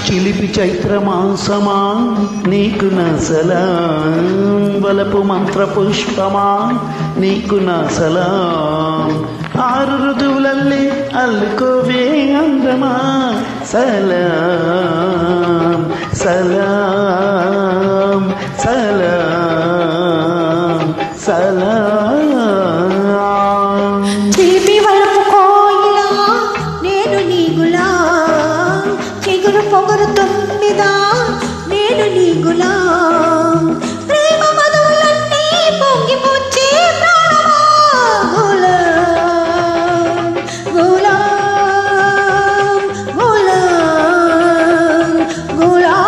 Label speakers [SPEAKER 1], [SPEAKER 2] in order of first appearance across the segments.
[SPEAKER 1] చిలిపి చైత్రమాసమా నీకు నా సలాం, వలపు మంత్ర పుష్పమా నీకు నా సలాం, ఆరు ఋతువులల్లే అల్లుకోవే అందమా సలాం సలాం సలాం సలాం.
[SPEAKER 2] చిలిపి వలపు కోయిలా నేను నీ గులాం, చిగురు పొగరు తొమ్మిదా నేను నీ గులాం, ప్రేమ మధువులన్నీ పొంగిపోచ్చే ప్రాణమా గులాం గులాం గులాం గులాం.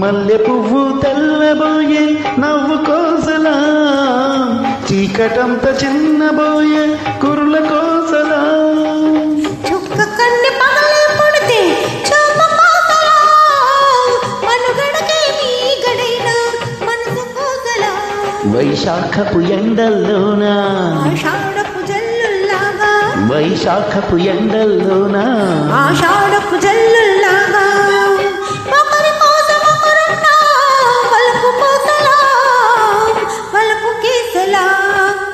[SPEAKER 1] మల్లె పువ్వు తెల్లబోయే నవ్వు కోసలా, చీకటంత చిన్నబోయే కురుల కోసలా,
[SPEAKER 2] చుక్క కన్నె పగలే పుడితే చూపు కోసలా, మనుగడకే మీ గడైన మనసు కోసలా,
[SPEAKER 1] వైశాఖపు ఎండల్లోనా
[SPEAKER 2] ఆషాఢపు జల్లుల్లాగా,
[SPEAKER 1] వైశాఖపు ఎండల్లోనా
[SPEAKER 2] ఆషాఢపు జల్లుల్లాగా, ఒకరి కోసం ఒకరున్నా వలపు కోసలా, వలపు కేసలా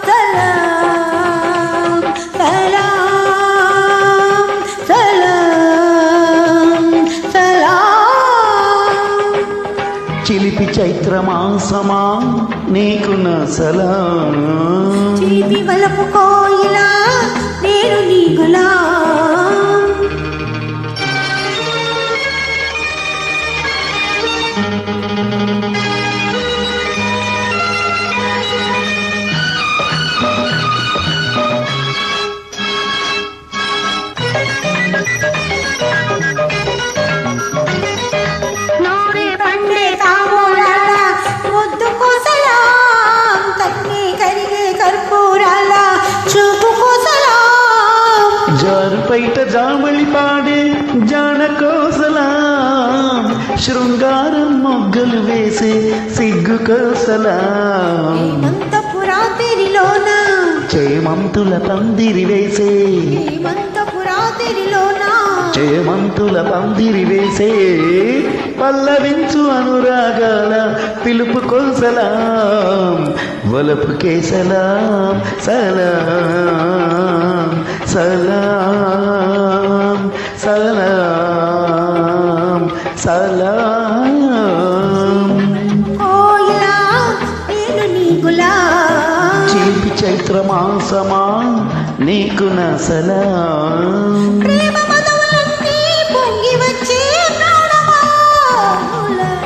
[SPEAKER 2] సలాం సలాం సలాం సలాం.
[SPEAKER 1] చిలిపి చైత్రమాసమా నీకు నా సలాం,
[SPEAKER 2] చిలిపి వలపు కోయిలా నేను నీ గులాం. నోరే పండే తామూలాల ముద్దు కోసలా, కన్నే కరిగే కర్పూరాల చూపు కోసలా,
[SPEAKER 1] జారు పైట జామళి పాడే జాన కోసలా, శృంగారం మొగ్గలు వేసే సిగ్గు కోసలా,
[SPEAKER 2] హేమంతపురాతిరిలోన
[SPEAKER 1] చేమంతుల పందిరి వేసే,
[SPEAKER 2] హేమంతపురాతిరిలోన
[SPEAKER 1] చేమంతుల పందిరి వేసే, పల్లవించు అనురాగాల పిలుపు కోసలాం, వలపు కేసలాం సలాం సలాం సలాం సలాం.
[SPEAKER 2] కోయిలా నేను నీ గులాం,
[SPEAKER 1] చిలిపి చైత్రమాసమా నీకు నా సలాం,
[SPEAKER 2] ప్రేమ మధువులన్నీ పొంగి వచ్చే ప్రాణమా గులాం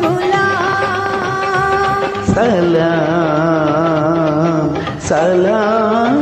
[SPEAKER 2] గులాం.
[SPEAKER 1] సలాం సలాం.